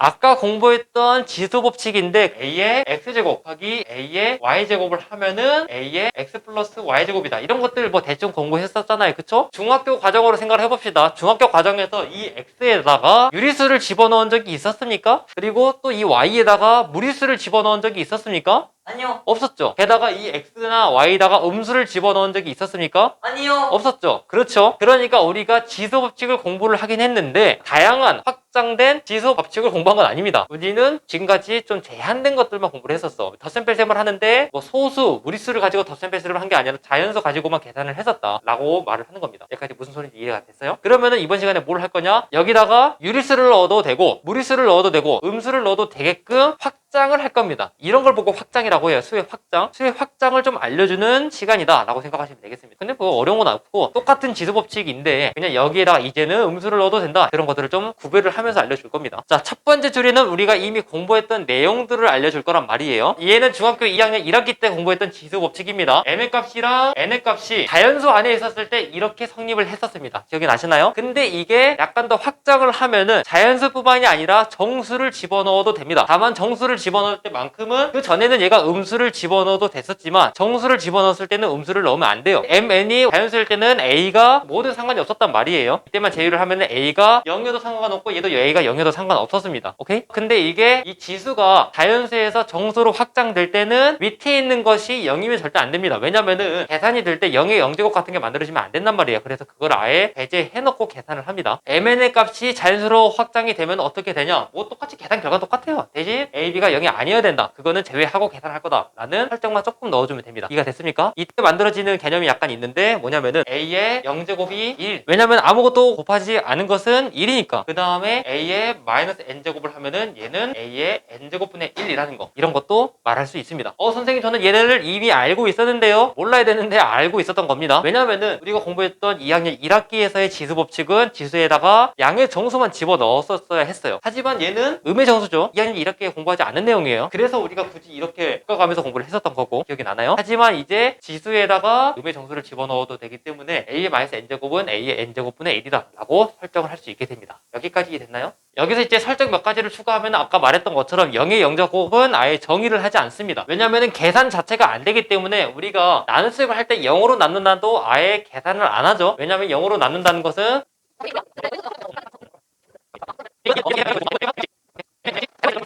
아까 공부했던 지수 법칙인데 A의 X제곱 곱하기 A의 Y제곱을 하면은 A의 X 플러스 Y제곱이다. 이런 것들 뭐 대충 공부했었잖아요. 그쵸? 중학교 과정으로 생각을 해봅시다. 중학교 과정에서 이 X에다가 유리수를 집어넣은 적이 있었습니까? 그리고 또 이 Y에다가 무리수를 집어넣은 적이 있었습니까? 아니요. 없었죠. 게다가 이 X나 Y에다가 음수를 집어넣은 적이 있었습니까? 아니요. 없었죠. 그렇죠. 그러니까 우리가 지수 법칙을 공부를 하긴 했는데 다양한 확장된 지수 법칙을 공부한 건 아닙니다. 우리는 지금까지 좀 제한된 것들만 공부를 했었어. 덧셈뺄셈을 하는데 뭐 소수, 무리수를 가지고 덧셈뺄셈을 한 게 아니라 자연수 가지고만 계산을 했었다라고 말을 하는 겁니다. 여기까지 무슨 소리인지 이해가 됐어요? 그러면은 이번 시간에 뭘 할 거냐? 여기다가 유리수를 넣어도 되고 무리수를 넣어도 되고 음수를 넣어도 되게끔 확장을 할 겁니다. 이런 걸 보고 확장이라고 해요. 수의 확장. 수의 확장을 좀 알려주는 시간이다 라고 생각하시면 되겠습니다. 근데 뭐 어려운 건 없고 똑같은 지수 법칙인데 그냥 여기에다가 이제는 음수를 넣어도 된다. 그런 것들을 좀 구별을 하면서 알려줄 겁니다. 자, 첫 번째 줄에는 우리가 이미 공부했던 내용들을 알려줄 거란 말이에요. 얘는 중학교 2학년 1학기 때 공부했던 지수 법칙입니다. m의 값이랑 n의 값이 자연수 안에 있었을 때 이렇게 성립을 했었습니다. 기억이 나시나요? 근데 이게 약간 더 확장을 하면은 자연수뿐만이 아니라 정수를 집어넣어도 됩니다. 다만 정수를 집어넣을 때만큼은 그 전에는 얘가 음수를 집어넣어도 됐었지만 정수를 집어넣었을 때는 음수를 넣으면 안 돼요. mn이 자연수일 때는 a가 모든 상관이 없었단 말이에요. 이때만 제외를 하면은 a가 0이어도 상관없고 얘도 a가 0이어도 상관없었습니다. 오케이? 근데 이게 이 지수가 자연수에서 정수로 확장될 때는 밑에 있는 것이 0이면 절대 안 됩니다. 왜냐면은 계산이 될 때 0의 0제곱 같은 게 만들어지면 안 된단 말이에요. 그래서 그걸 아예 배제해놓고 계산을 합니다. mn의 값이 자연수로 확장이 되면 어떻게 되냐? 뭐 똑같이 계산 결과 똑같아요. 대신 a, b가 0이 아니어야 된다. 그거는 제외하고 계산할 거다. 라는 설정만 조금 넣어주면 됩니다. 이해가 됐습니까? 이때 만들어지는 개념이 약간 있는데 뭐냐면은 a의 0제곱이 1. 왜냐면 아무것도 곱하지 않은 것은 1이니까. 그 다음에 a의 마이너스 n제곱을 하면은 얘는 a의 n제곱분의 1이라는 거. 이런 것도 말할 수 있습니다. 선생님 저는 얘네를 이미 알고 있었는데요. 몰라야 되는데 알고 있었던 겁니다. 왜냐면은 우리가 공부했던 2학년 1학기에서의 지수 법칙은 지수에다가 양의 정수만 집어넣었어야 했어요. 하지만 얘는 음의 정수죠. 2학년 1학기에 공부하지 않은 내용이에요. 그래서 우리가 굳이 이렇게 바꿔가면서 공부를 했었던 거고 기억이 나나요? 하지만 이제 지수에다가 음의 정수를 집어넣어도 되기 때문에 a의 마이너스 n제곱은 a의 n제곱분의 1이다 라고 설정을 할 수 있게 됩니다. 여기까지 이해됐나요? 여기서 이제 설정 몇 가지를 추가하면 아까 말했던 것처럼 0의 0제곱은 아예 정의를 하지 않습니다. 왜냐면은 계산 자체가 안 되기 때문에 우리가 나눗셈을 할 때 0으로 나눈다도 아예 계산을 안 하죠. 왜냐면 0으로 나눈다는 것은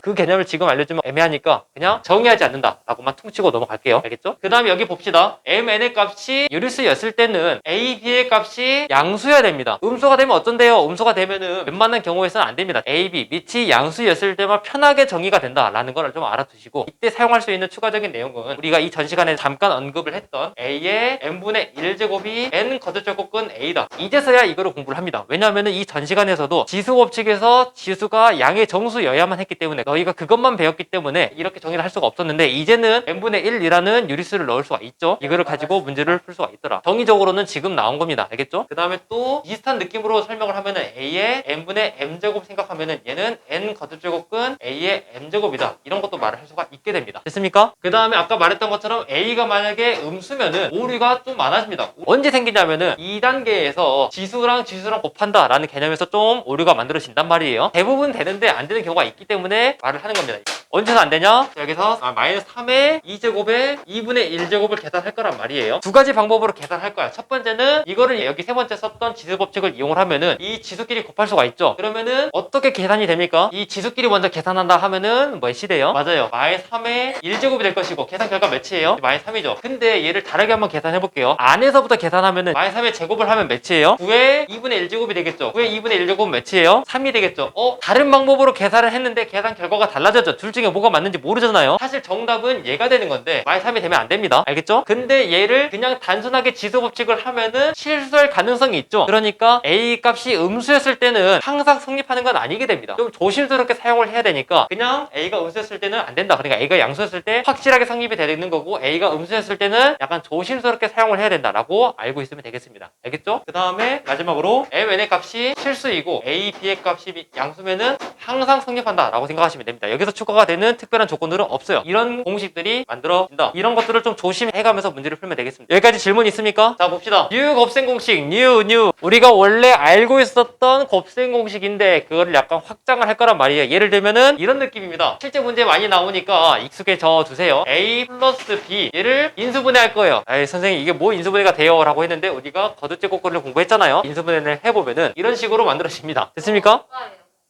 그 개념을 지금 알려주면 애매하니까 그냥 정의하지 않는다 라고만 퉁치고 넘어갈게요. 알겠죠? 그 다음에 여기 봅시다. mn의 값이 유리수였을 때는 a, b의 값이 양수여야 됩니다. 음수가 되면 어쩐대요? 음수가 되면은 웬만한 경우에서는 안 됩니다. a, b 밑이 양수였을 때만 편하게 정의가 된다라는 걸 좀 알아두시고 이때 사용할 수 있는 추가적인 내용은 우리가 이 전 시간에 잠깐 언급을 했던 a의 n분의 1제곱이 n 거듭제곱근 a다. 이제서야 이거를 공부를 합니다. 왜냐하면 이 전 시간에서도 지수 법칙에서 지수가 양의 정수여야만 했기 때문에 저희가 그것만 배웠기 때문에 이렇게 정의를 할 수가 없었는데 이제는 n분의 1이라는 유리수를 넣을 수가 있죠. 이거를 가지고 문제를 풀 수가 있더라. 정의적으로는 지금 나온 겁니다. 알겠죠? 그 다음에 또 비슷한 느낌으로 설명을 하면은 a의 n분의 m제곱 생각하면은 얘는 n 거듭제곱근 a의 m제곱이다. 이런 것도 말을 할 수가 있게 됩니다. 됐습니까? 그 다음에 아까 말했던 것처럼 a가 만약에 음수면은 오류가 좀 많아집니다. 언제 생기냐면은 2단계에서 지수랑 곱한다 라는 개념에서 좀 오류가 만들어진단 말이에요. 대부분 되는데 안 되는 경우가 있기 때문에 말을 하는 겁니다. 언제는 안 되냐? 여기서 마이너스 3의 2제곱에 2분의 1제곱을 계산할 거란 말이에요. 두 가지 방법으로 계산할 거야. 첫 번째는 이거를 여기 세 번째 썼던 지수 법칙을 이용을 하면은 이 지수끼리 곱할 수가 있죠. 그러면은 어떻게 계산이 됩니까? 이 지수끼리 먼저 계산한다 하면은 몇이 돼요? 맞아요. 마이너스 3의 1제곱이 될 것이고 계산 결과 몇이에요? 마이너스 3이죠. 근데 얘를 다르게 한번 계산해 볼게요. 안에서부터 계산하면은 마이너스 3의 제곱을 하면 몇이에요? 9의 2분의 1제곱이 되겠죠. 9의 2분의 1제곱은 몇이에요? 3이 되겠죠. 다른 방법으로 계산을 했는데 계산 결과가 달라졌죠. 둘 중에 뭐가 맞는지 모르잖아요. 사실 정답은 얘가 되는 건데 마이너스 3이 되면 안 됩니다. 알겠죠? 근데 얘를 그냥 단순하게 지수 법칙을 하면은 실수할 가능성이 있죠. 그러니까 a 값이 음수였을 때는 항상 성립하는 건 아니게 됩니다. 좀 조심스럽게 사용을 해야 되니까 그냥 a가 음수였을 때는 안 된다. 그러니까 a가 양수였을 때 확실하게 성립이 되는 거고 a가 음수였을 때는 약간 조심스럽게 사용을 해야 된다라고 알고 있으면 되겠습니다. 알겠죠? 그 다음에 마지막으로 mn의 값이 실수이고 a, b의 값이 양수면은 항상 성립한다라고 생각하시면 됩니다. 여기서 추가가 되는 특별한 조건들은 없어요. 이런 공식들이 만들어진다. 이런 것들을 좀 조심해가면서 문제를 풀면 되겠습니다. 여기까지 질문 있습니까? 자, 봅시다. 뉴 곱셈 공식, 뉴. 우리가 원래 알고 있었던 곱셈 공식인데 그거를 약간 확장을 할 거란 말이에요. 예를 들면은 이런 느낌입니다. 실제 문제 많이 나오니까 익숙해져 두세요. A 플러스 B 얘를 인수분해할 거예요. 에이, 선생님 이게 뭐 인수분해가 돼요? 라고 했는데 우리가 거듭제곱권을 공부했잖아요. 인수분해를 해보면은 이런 식으로 만들어집니다. 됐습니까?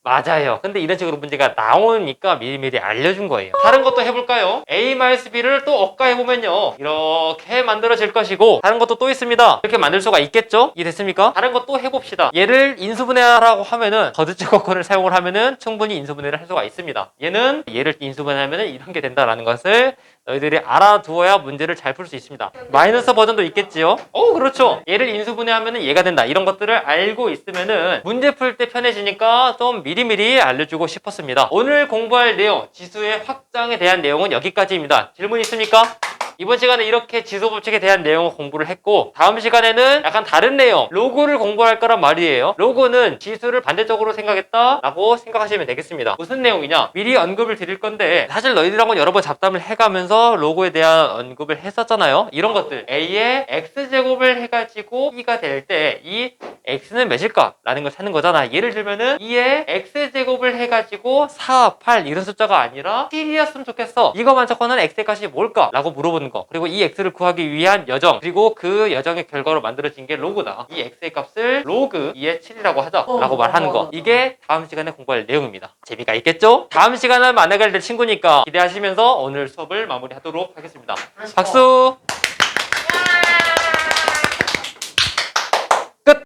맞아요. 근데 이런 식으로 문제가 나오니까 미리미리 알려준 거예요. 다른 것도 해볼까요? A-B를 또 억가해보면요. 이렇게 만들어질 것이고 다른 것도 또 있습니다. 이렇게 만들 수가 있겠죠? 이해됐습니까? 다른 것 또 해봅시다. 얘를 인수분해하라고 하면은 거듭제곱권을 사용을 하면은 충분히 인수분해를 할 수가 있습니다. 얘를 인수분해하면은 이런 게 된다라는 것을 너희들이 알아두어야 문제를 잘 풀 수 있습니다. 마이너스 버전도 있겠지요? 그렇죠. 얘를 인수분해하면은 얘가 된다. 이런 것들을 알고 있으면은 문제 풀 때 편해지니까 좀 미리미리 알려주고 싶었습니다. 오늘 공부할 내용, 지수의 확장에 대한 내용은 여기까지입니다. 질문 있습니까? 이번 시간에 이렇게 지수 법칙에 대한 내용을 공부를 했고 다음 시간에는 약간 다른 내용, 로그를 공부할 거란 말이에요. 로그는 지수를 반대쪽으로 생각했다라고 생각하시면 되겠습니다. 무슨 내용이냐? 미리 언급을 드릴 건데 사실 너희들하고 여러 번 잡담을 해가면서 로그에 대한 언급을 했었잖아요. 이런 것들 A의 X제곱을 해가지고 B가 될 때 이 X는 몇일까? 라는 걸 찾는 거잖아. 예를 들면은 2의 X제곱을 해가지고 4, 8 이런 숫자가 아니라 7이었으면 좋겠어. 이거만 적어놓은 X의 값이 뭘까? 라고 물어보는 거. 그리고 이 X를 구하기 위한 여정. 그리고 그 여정의 결과로 만들어진 게 로그다. 이 X의 값을 로그 2의 7이라고 하자. 라고 말하는 거. 이게 다음 시간에 공부할 내용입니다. 재미가 있겠죠? 다음 시간을 만나게 될 친구니까 기대하시면서 오늘 수업을 마무리하도록 하겠습니다. 박수!